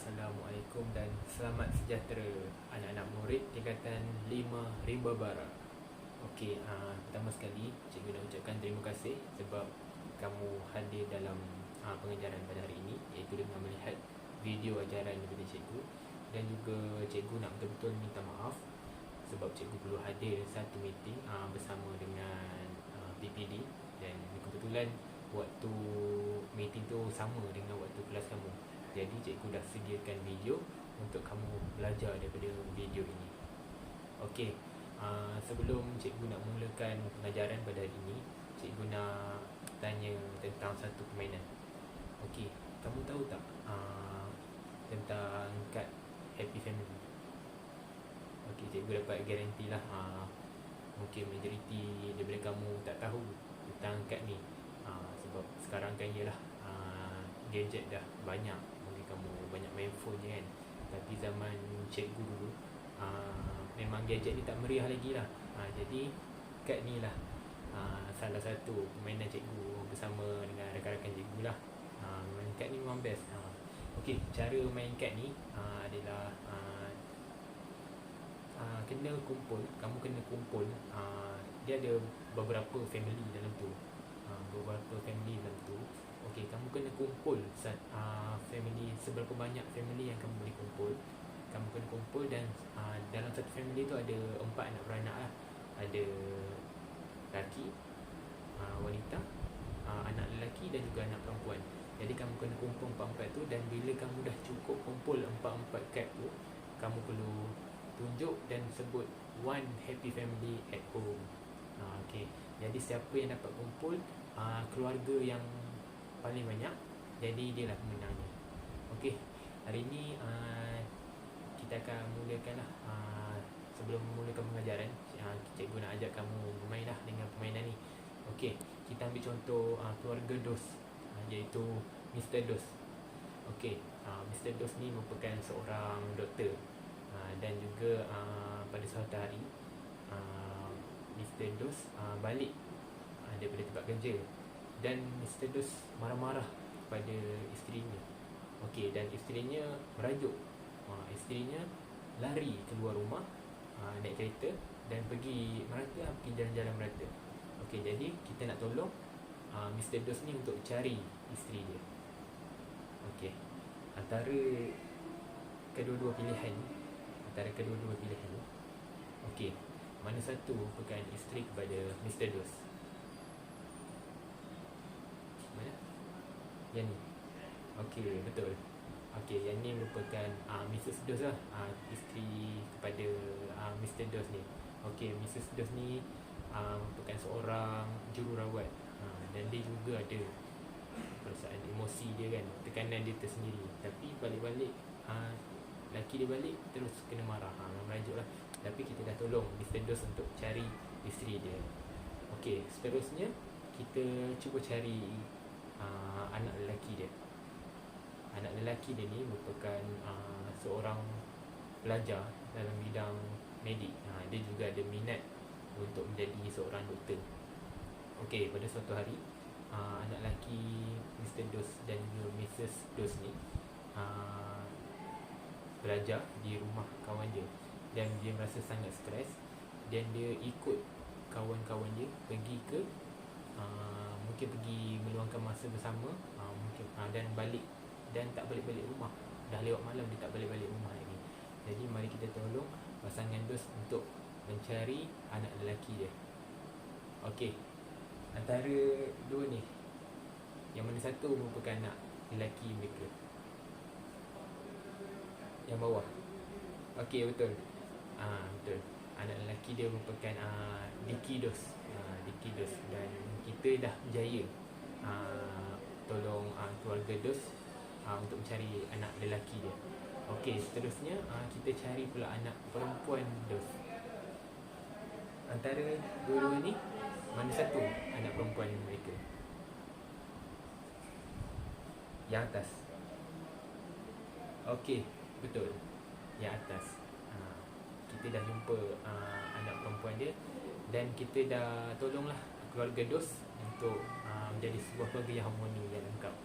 Assalamualaikum dan selamat sejahtera anak-anak murid tingkatan 5 Rimba Barat. Okey, pertama sekali cikgu nak ucapkan terima kasih sebab kamu hadir dalam pengajaran pada hari ini, iaitu dengan melihat video ajaran daripada cikgu. Dan juga cikgu nak betul-betul minta maaf sebab cikgu perlu hadir satu meeting bersama dengan PPD, dan kebetulan waktu meeting tu sama dengan waktu kelas kamu. Jadi cikgu dah sediakan video untuk kamu belajar daripada video ini. Okey, sebelum cikgu nak mulakan pengajaran pada hari ini, cikgu nak tanya tentang satu permainan. Okey, kamu tahu tak tentang kad Happy Family? Okey, cikgu dapat garanti lah mungkin majoriti daripada kamu tak tahu tentang kad ni. Sebab sekarang kan ialah gadget dah banyak, mungkin kamu banyak main phone je kan. Tapi zaman cikgu dulu memang gadget ni tak meriah lagi lah. Jadi kad ni lah salah satu permainan cikgu bersama dengan rakan-rakan cikgu lah. Main kad ni memang best. Okey, cara main kad ni adalah kamu kena kumpul. Dia ada beberapa family dalam tu. Okey, kamu kena kumpul family, seberapa banyak family yang kamu boleh kumpul. Kamu kena kumpul dan dalam satu family tu ada 4 anak beranak lah. Ada lelaki, wanita, anak lelaki dan juga anak perempuan. Jadi kamu kena kumpul 4-4 tu, dan bila kamu dah cukup kumpul 4-4 kad tu, kamu perlu tunjuk dan sebut one happy family at home. Okey, jadi siapa yang dapat kumpul keluarga yang paling banyak, jadi dia lah pemenangnya. Okey, hari ni kita akan mulakan lah. Sebelum memulakan pengajaran, cikgu nak ajak kamu bermain lah dengan permainan ni. Okey, kita ambil contoh keluarga Dos, iaitu Mr. Dos. Okey, Mr. Dos ni merupakan seorang doktor, dan juga pada suatu hari Mr. Dos balik daripada tempat kerja, dan Mr. Dos marah-marah pada isterinya. Okey, dan isterinya merajuk. Isterinya lari keluar rumah, naik kereta dan pergi merata, pergi jalan-jalan merata. Okey, jadi kita nak tolong Mr. Dos ni untuk cari isteri dia. Okey, antara kedua-dua pilihan ni, okey, mana satu merupakan isteri kepada Mr. Dos? Mana? Yang ni. Okey, betul. Okey, yang ni merupakan Mrs. Dos lah, isteri kepada Mr. Dos ni. Okey, Mrs. Dos ni merupakan seorang jururawat, dan dia juga ada perasaan emosi dia kan, tekanan dia tersendiri. Tapi balik-balik laki dia balik terus kena marah, merajuk lah. Tapi kita dah tolong Mr. Dos untuk cari isteri dia. Okey, seterusnya kita cuba cari anak lelaki dia. Anak lelaki dia ni merupakan seorang pelajar dalam bidang medik. Dia juga ada minat untuk menjadi seorang doktor. Okey, pada suatu hari anak lelaki Mr. Dos dan juga Mrs. Dos ni belajar di rumah kawan dia, dan dia merasa sangat stres, dan dia ikut kawan-kawan dia pergi ke mungkin pergi meluangkan masa bersama, mungkin dan balik, dan tak balik-balik rumah. Dah lewat malam dia tak balik-balik rumah lagi. Jadi mari kita tolong pasangan Dos untuk mencari anak lelaki dia. Okey, antara dua ni, yang mana satu merupakan anak lelaki mereka? Yang bawah. Okey, betul. Betul. Anak lelaki dia merupakan Dicky Dos. Dicky Dos, dan kita dah berjaya tolong keluarga Dos untuk mencari anak lelaki dia. Okey, seterusnya kita cari pula anak perempuan Dos. Antara dua-dua ni, mana satu anak perempuan mereka? Yang atas. Okey, betul, yang atas. Kita dah jumpa anak perempuan dia, dan kita dah tolonglah keluarga Dos untuk menjadi sebuah keluarga yang harmoni, yang lengkap.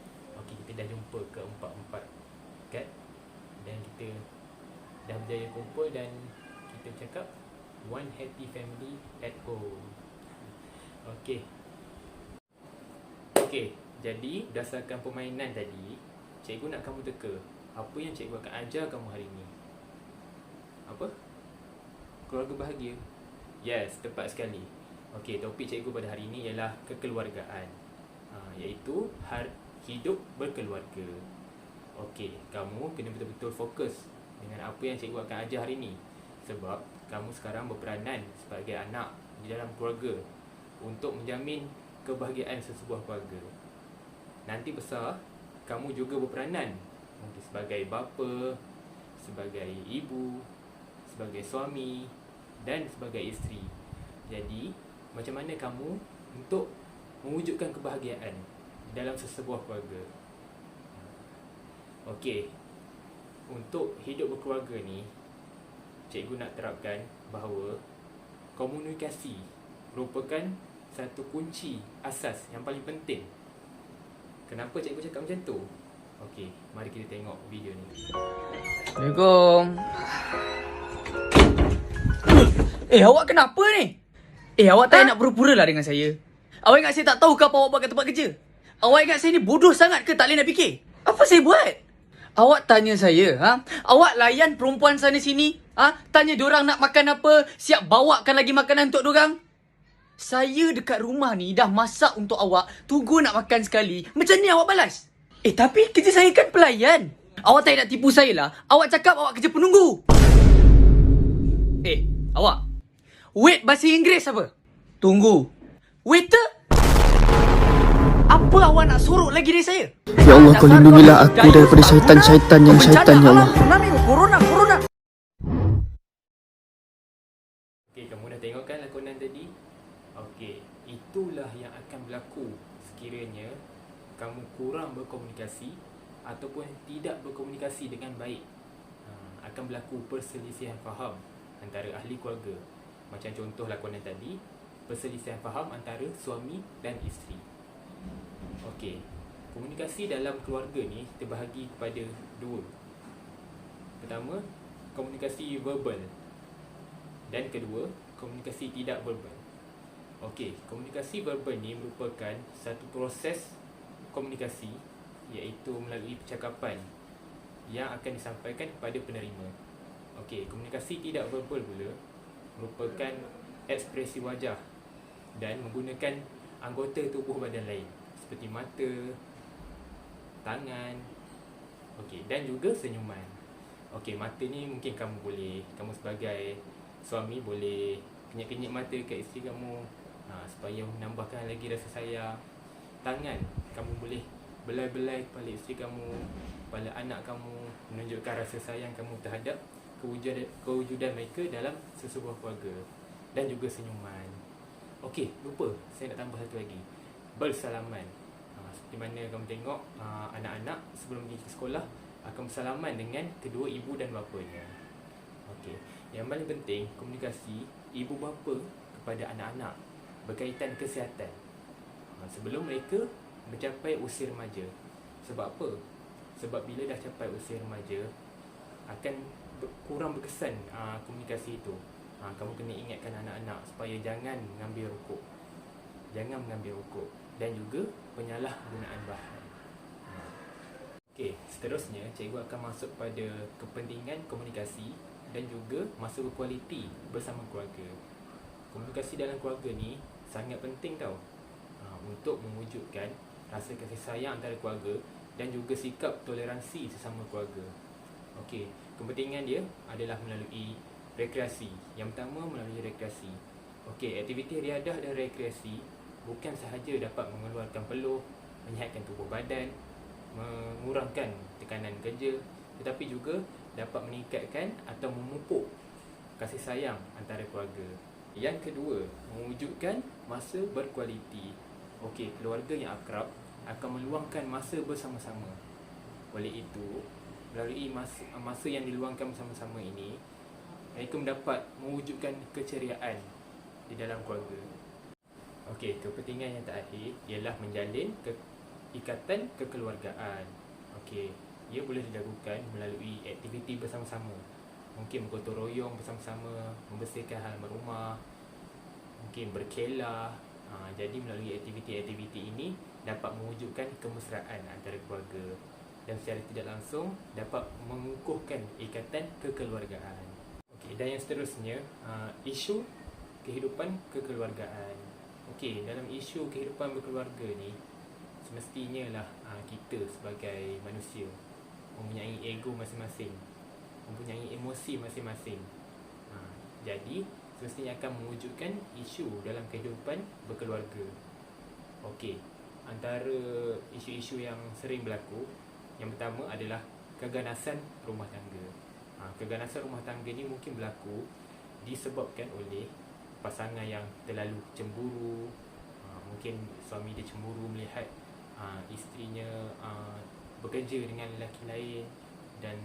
Okey, kita dah jumpa ke 4-4 kad. kita dah berjaya kumpul dan kita cakap one happy family at home. Okey. Jadi berdasarkan permainan tadi, cikgu nak kamu teka apa yang cikgu akan ajar kamu hari ini. Apa? Keluarga bahagia. Yes, tepat sekali. Okey, topik cikgu pada hari ini ialah kekeluargaan, iaitu hidup berkeluarga. Okey, kamu kena betul-betul fokus dengan apa yang cikgu akan ajar hari ini, sebab kamu sekarang berperanan sebagai anak di dalam keluarga untuk menjamin kebahagiaan sesebuah keluarga. Nanti besar, kamu juga berperanan mungkin sebagai bapa, sebagai ibu, sebagai suami dan sebagai isteri. Jadi, macam mana kamu untuk mewujudkan kebahagiaan dalam sesebuah keluarga? Okey, untuk hidup berkeluarga ni, cikgu nak terapkan bahawa komunikasi merupakan satu kunci asas yang paling penting. Kenapa cikgu cakap macam tu? Okey, mari kita tengok video ni. Assalamualaikum. Awak kenapa ni? Awak tak nak pura-pura lah dengan saya. Awak ingat saya tak tahu ke apa awak buat kat tempat kerja? Awak ingat saya ni bodoh sangat ke tak boleh nak fikir? Apa saya buat? Awak tanya saya, awak layan perempuan sana sini, tanya diorang nak makan apa, siap bawakan lagi makanan untuk diorang. Saya dekat rumah ni dah masak untuk awak, tunggu nak makan sekali. Macam ni awak balas? Tapi kerja saya kan pelayan. Awak tak nak tipu saya lah. Awak cakap awak kerja penunggu. Awak. Wait bahasa Inggeris apa? Tunggu. Waiter? Apa awak nak sorok lagi dari saya? Ya Allah, kau lindungilah aku daripada syaitan-syaitan yang syaitan, ya Allah. Corona. Okey, kamu dah tengok kan lakonan tadi? Okey, itulah yang akan berlaku sekiranya kamu kurang berkomunikasi ataupun tidak berkomunikasi dengan baik. Akan berlaku perselisihan faham antara ahli keluarga. Macam contoh lakonan tadi, perselisihan faham antara suami dan isteri. Okey, komunikasi dalam keluarga ni terbahagi kepada dua. Pertama, komunikasi verbal, dan kedua, komunikasi tidak verbal. Okey, komunikasi verbal ni merupakan satu proses komunikasi, iaitu melalui percakapan yang akan disampaikan kepada penerima. Okey, komunikasi tidak verbal pula merupakan ekspresi wajah dan menggunakan anggota tubuh badan lain seperti mata, tangan, dan juga senyuman. Mata ni mungkin kamu sebagai suami boleh kenyit-kenyit mata kat isteri kamu, supaya menambahkan lagi rasa sayang. Tangan, kamu boleh belai-belai kepala isteri kamu, kepala anak kamu, menunjukkan rasa sayang kamu terhadap kewujudan mereka dalam sesebuah keluarga. Dan juga senyuman. Lupa, saya nak tambah satu lagi, bersalaman. Seperti mana kamu tengok anak-anak sebelum pergi ke sekolah akan bersalaman dengan kedua ibu dan bapanya. Yang paling penting, komunikasi ibu bapa kepada anak-anak berkaitan kesihatan sebelum mereka mencapai usia remaja. Sebab apa? Sebab bila dah capai usia remaja, akan kurang berkesan komunikasi itu. Kamu kena ingatkan anak-anak supaya jangan mengambil rokok, dan juga penyalahgunaan bahan. Seterusnya cikgu akan masuk pada kepentingan komunikasi dan juga masa berkualiti bersama keluarga. Komunikasi dalam keluarga ni sangat penting tau, untuk mewujudkan rasa kasih sayang antara keluarga dan juga sikap toleransi sesama keluarga. Kepentingan dia adalah melalui rekreasi. Yang pertama, melalui rekreasi. Aktiviti riadah dan rekreasi bukan sahaja dapat mengeluarkan peluh, menyihatkan tubuh badan, mengurangkan tekanan kerja, tetapi juga dapat meningkatkan atau memupuk kasih sayang antara keluarga. Yang kedua, mewujudkan masa berkualiti. Keluarga yang akrab akan meluangkan masa bersama-sama. Oleh itu, melalui masa yang diluangkan bersama-sama ini, mereka mendapat mewujudkan keceriaan di dalam keluarga. Kepentingan yang terakhir ialah menjalin ikatan kekeluargaan. Ia boleh dilakukan melalui aktiviti aktiviti bersama-sama. Mungkin bergotong royong bersama-sama, membersihkan halaman rumah, mungkin berkelah. Jadi melalui aktiviti-aktiviti ini dapat mewujudkan kemesraan antara keluarga dan secara tidak langsung dapat mengukuhkan ikatan kekeluargaan. Okey, dan yang seterusnya, isu kehidupan kekeluargaan. Okey, dalam isu kehidupan berkeluarga ni, semestinya lah kita sebagai manusia mempunyai ego masing-masing, mempunyai emosi masing-masing. Jadi semestinya akan mewujudkan isu dalam kehidupan berkeluarga. Okey, antara isu-isu yang sering berlaku, yang pertama adalah keganasan rumah tangga. Keganasan rumah tangga ni mungkin berlaku disebabkan oleh pasangan yang terlalu cemburu. Mungkin suami dia cemburu melihat isterinya bekerja dengan lelaki lain, dan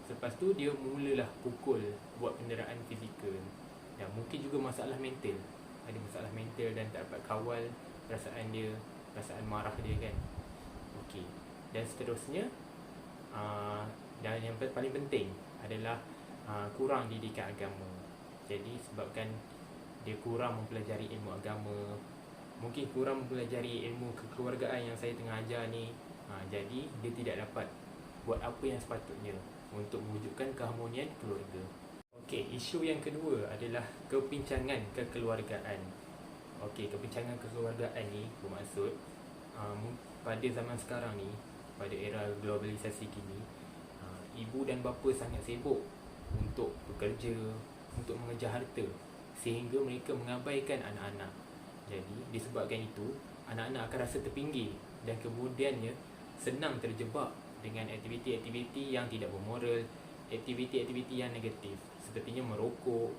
selepas tu dia mulalah pukul, buat penderaan fizikal. Dan mungkin juga masalah mental, ada masalah mental dan tak dapat kawal perasaan dia, perasaan marah dia kan. Okey, dan seterusnya, dan yang paling penting adalah kurang didikan agama. Jadi sebabkan dia kurang mempelajari ilmu agama, mungkin kurang mempelajari ilmu kekeluargaan yang saya tengah ajar ni, jadi dia tidak dapat buat apa yang sepatutnya untuk mewujudkan keharmonian keluarga. Okey, isu yang kedua adalah kepincangan kekeluargaan. Okey, kepincangan kekeluargaan ni bermaksud pada zaman sekarang ni, pada era globalisasi kini, ibu dan bapa sangat sibuk untuk bekerja, untuk mengejar harta, sehingga mereka mengabaikan anak-anak. Jadi disebabkan itu, anak-anak akan rasa terpinggir dan kemudiannya senang terjebak dengan aktiviti-aktiviti yang tidak bermoral, aktiviti-aktiviti yang negatif, sepertinya merokok,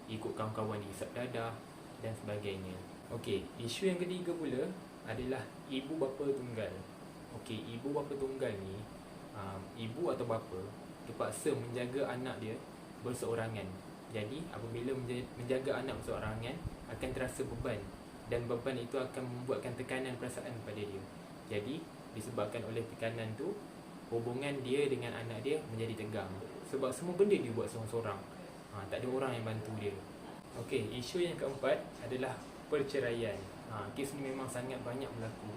ikut kawan-kawan dihisap dadah dan sebagainya. Okey, isu yang ketiga pula adalah ibu bapa tunggal. Okey, ibu bapa tunggal ni, ibu atau bapa terpaksa menjaga anak dia berseorangan. Jadi apabila menjaga anak berseorangan, akan terasa beban, dan beban itu akan membuatkan tekanan perasaan kepada dia. Jadi disebabkan oleh tekanan tu, hubungan dia dengan anak dia menjadi tegang, sebab semua benda dia buat seorang-seorang. Tak ada orang yang bantu dia. Okey, isu yang keempat adalah perceraian. Kes ni memang sangat banyak berlaku.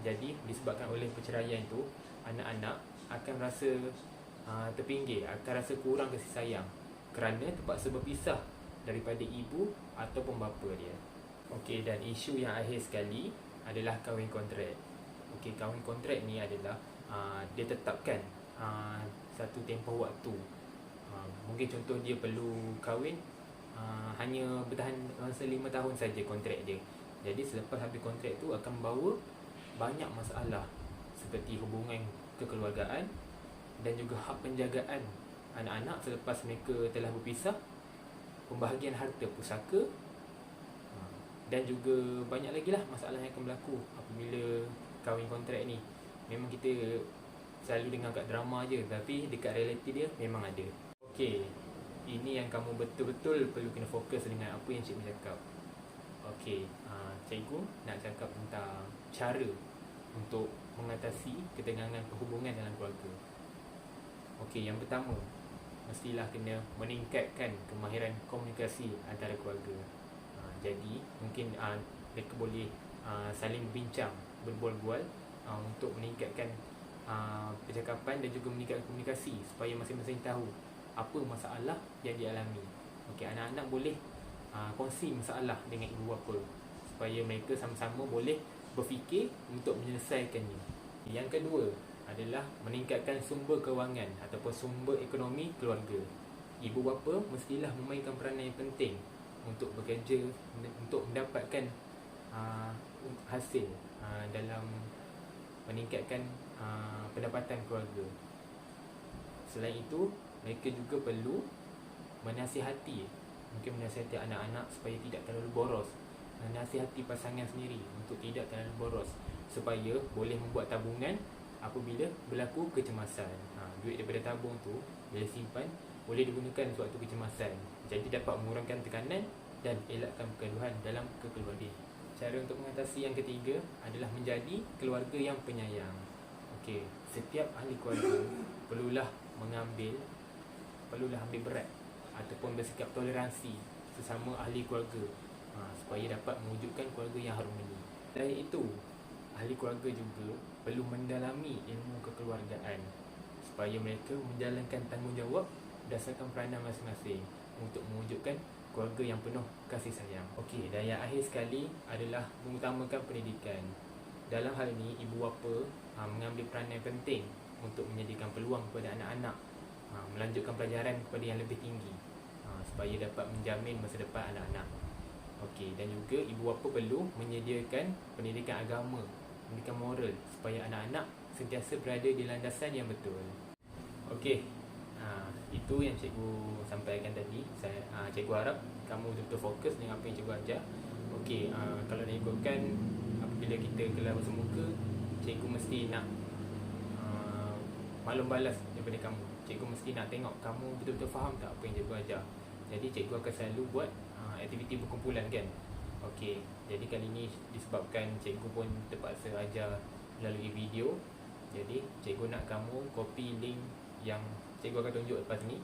Jadi disebabkan oleh perceraian tu, anak-anak akan rasa terpinggir, akan rasa kurang kasih sayang kerana terpaksa berpisah daripada ibu ataupun bapa dia. Okey, dan isu yang akhir sekali adalah kahwin kontrak. Okey, kahwin kontrak ni adalah dia tetapkan satu tempoh waktu. Mungkin contoh dia perlu kahwin, hanya bertahan masa 5 tahun saja kontrak dia. Jadi selepas habis kontrak tu akan membawa banyak masalah seperti hubungan kekeluargaan dan juga hak penjagaan anak-anak selepas mereka telah berpisah, pembahagian harta pusaka, dan juga banyak lagi lah masalah yang akan berlaku apabila kahwin kontrak ni. Memang kita selalu dengar kat drama je, tapi dekat realiti dia memang ada. Okey, ini yang kamu betul-betul perlu kena fokus dengan apa yang cikgu cakap. Okey, cikgu nak cakap tentang cara untuk mengatasi ketegangan perhubungan dalam keluarga. Okey, yang pertama, mestilah kena meningkatkan kemahiran komunikasi antara keluarga. Jadi mungkin mereka boleh saling bincang, berbual-bual untuk meningkatkan percakapan dan juga meningkatkan komunikasi supaya masing-masing tahu apa masalah yang dialami. Okey, anak-anak boleh kongsi masalah dengan ibu bapa supaya mereka sama-sama boleh berfikir untuk menyelesaikannya. Yang kedua adalah meningkatkan sumber kewangan ataupun sumber ekonomi keluarga. Ibu bapa mestilah memainkan peranan yang penting untuk bekerja, untuk mendapatkan hasil dalam meningkatkan pendapatan keluarga. Selain itu, mereka juga perlu menasihati, mungkin menasihati anak-anak supaya tidak terlalu boros, menasihati pasangan sendiri untuk tidak terlalu boros, supaya boleh membuat tabungan apabila berlaku kecemasan. Duit daripada tabung tu bila simpan boleh digunakan sewaktu kecemasan, jadi dapat mengurangkan tekanan dan elakkan pergaduhan dalam kekeluargaan. Cara untuk mengatasi yang ketiga adalah menjadi keluarga yang penyayang. Okey, setiap ahli keluarga perlulah mengambil perlulah ambil berat ataupun bersikap toleransi sesama ahli keluarga, supaya dapat mewujudkan keluarga yang harmoni. Selain itu, ahli keluarga juga perlu mendalami ilmu kekeluargaan supaya mereka menjalankan tanggungjawab berdasarkan peranan masing-masing untuk mewujudkan keluarga yang penuh kasih sayang. Okey, dan yang akhir sekali adalah mengutamakan pendidikan. Dalam hal ini, ibu bapa mengambil peranan penting untuk menyediakan peluang kepada anak-anak melanjutkan pelajaran kepada yang lebih tinggi, supaya dapat menjamin masa depan anak-anak. Okey, dan juga ibu bapa perlu menyediakan pendidikan agama, pendidikan moral supaya anak-anak sentiasa berada di landasan yang betul. Okey, itu yang cikgu sampaikan tadi. Cikgu harap kamu betul-betul fokus dengan apa yang cikgu ajar. Okey, kalau nak ikutkan, apabila kita kelas bersemuka, cikgu mesti nak maklum balas daripada kamu. Cikgu mesti nak tengok kamu betul-betul faham tak apa yang cikgu ajar. Jadi cikgu akan selalu buat aktiviti berkumpulan kan. Okey, jadi kali ni disebabkan cikgu pun terpaksa ajar melalui video, jadi cikgu nak kamu copy link yang cikgu akan tunjuk lepas ni.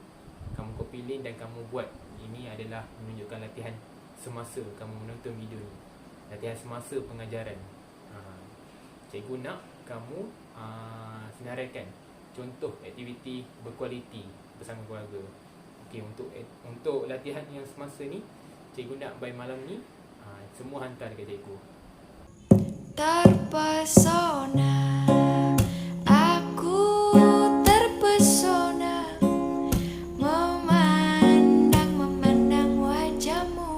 Kamu copy link dan kamu buat. Ini adalah menunjukkan latihan semasa kamu menonton video ni, latihan semasa pengajaran. Cikgu nak kamu senaraikan contoh aktiviti berkualiti bersama keluarga. Okey, untuk latihan yang semasa ni, cikgu nak by malam ni semua hantar dekat cikgu. Terpesona, aku terpesona memandang wajahmu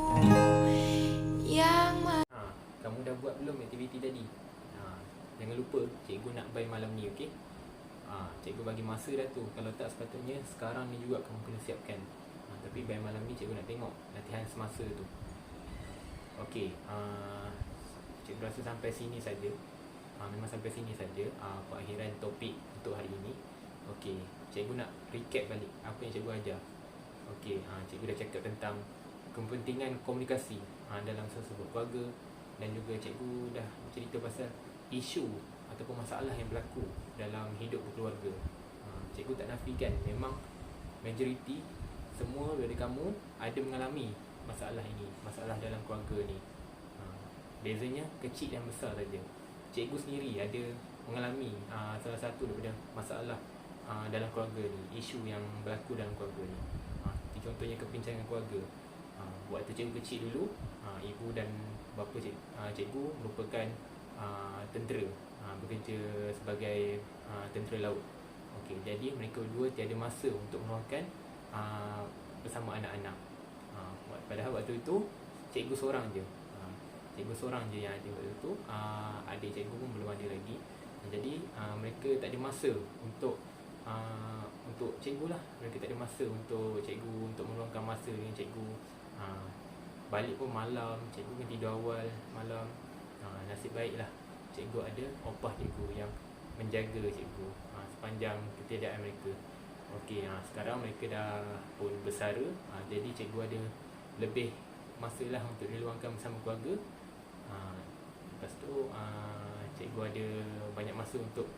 yang Kamu dah buat belum aktiviti tadi? Jangan lupa cikgu nak by malam ni, okey? Cikgu bagi masa dah tu. Kalau tak, sepatutnya sekarang ni juga kamu kena siapkan. Tapi by malam ni cikgu nak tengok latihan semasa tu. Okey, cikgu rasa sampai sini saja. Memang sampai sini saja pengakhiran topik untuk hari ini. Okey, cikgu nak recap balik apa yang cikgu ajar. Okey, cikgu dah cakap tentang kepentingan komunikasi dalam sebuah keluarga, dan juga cikgu dah cerita pasal isu ataupun masalah yang berlaku dalam hidup berkeluarga. Cikgu tak nafikan memang majoriti semua dari kamu ada mengalami masalah ini, masalah dalam keluarga ni. Bezanya kecil dan besar saja. Cikgu sendiri ada mengalami salah satu daripada masalah dalam keluarga ni, isu yang berlaku dalam keluarga ni. Contohnya kepincangan keluarga. Waktu cikgu kecil dulu, ibu dan bapa cikgu merupakan tentera, bekerja sebagai tentera laut. Okey, jadi mereka dua tiada masa untuk meluangkan bersama anak-anak. Padahal waktu itu cikgu seorang je. Cikgu seorang je yang ada waktu tu. Adik cikgu pun belum ada lagi. Jadi mereka tak ada masa untuk cikgu lah. Mereka tak ada masa untuk cikgu, untuk meluangkan masa dengan cikgu. Balik pun malam, cikgu kan tidur awal malam. Nasib baiklah cikgu ada opah cikgu yang menjaga cikgu sepanjang ketiadaan mereka. Okey, sekarang mereka dah pun bersara, jadi cikgu ada lebih masa lah untuk diluangkan bersama keluarga. Lepas tu cikgu ada banyak masa untuk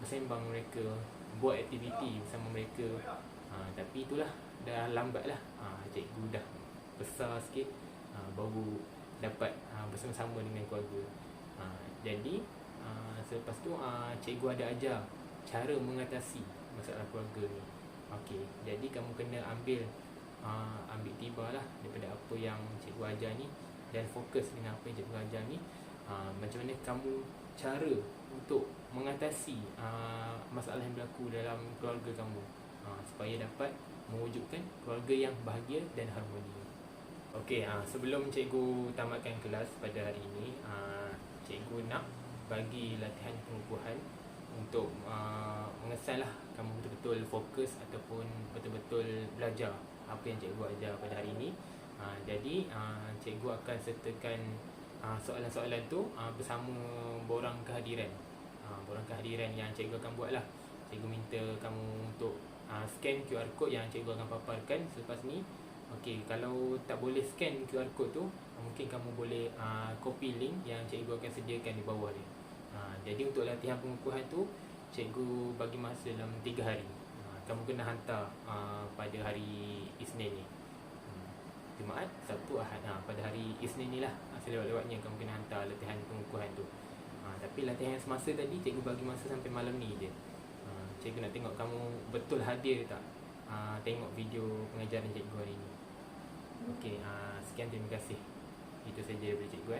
bersembang mereka, buat aktiviti bersama mereka. Tapi itulah, dah lambat lah. Cikgu dah besar sikit, baru dapat bersama-sama dengan keluarga. Jadi selepas tu cikgu ada ajar cara mengatasi masalah keluarga ni. Okey, jadi kamu kena ambil tibar lah daripada apa yang cikgu ajar ni, dan fokus dengan apa yang cikgu ajar ni. Macam mana kamu cara untuk mengatasi masalah yang berlaku dalam keluarga kamu, supaya dapat mewujudkan keluarga yang bahagia dan harmoni. Okey, sebelum cikgu tamatkan kelas pada hari ini, cikgu nak bagi latihan pengukuhan untuk mengesanlah kamu betul-betul fokus ataupun betul-betul belajar apa yang cikgu ajar pada hari ini. Jadi cikgu akan sertakan soalan-soalan tu bersama borang kehadiran. Borang kehadiran yang cikgu akan buat lah. Cikgu minta kamu untuk scan QR code yang cikgu akan paparkan selepas ni. Okey, kalau tak boleh scan QR code tu, mungkin kamu boleh copy link yang cikgu akan sediakan di bawah dia. Jadi untuk latihan pengukuhan tu, cikgu bagi masa dalam 3 hari. kamu kena hantar pada hari Isnin ni. Jumaat, Sabtu, Ahad. Pada hari Isnin ni lah, selewat-lewatnya kamu kena hantar latihan pengukuhan tu. Tapi latihan semasa tadi cikgu bagi masa sampai malam ni je. Cikgu nak tengok kamu betul hadir tak tengok video pengajaran cikgu hari ni. Okey, sekian, terima kasih. Itu saja daripada cikgu.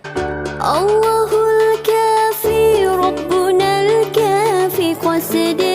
Allahul Kafi Rabbunal Kafi Qasid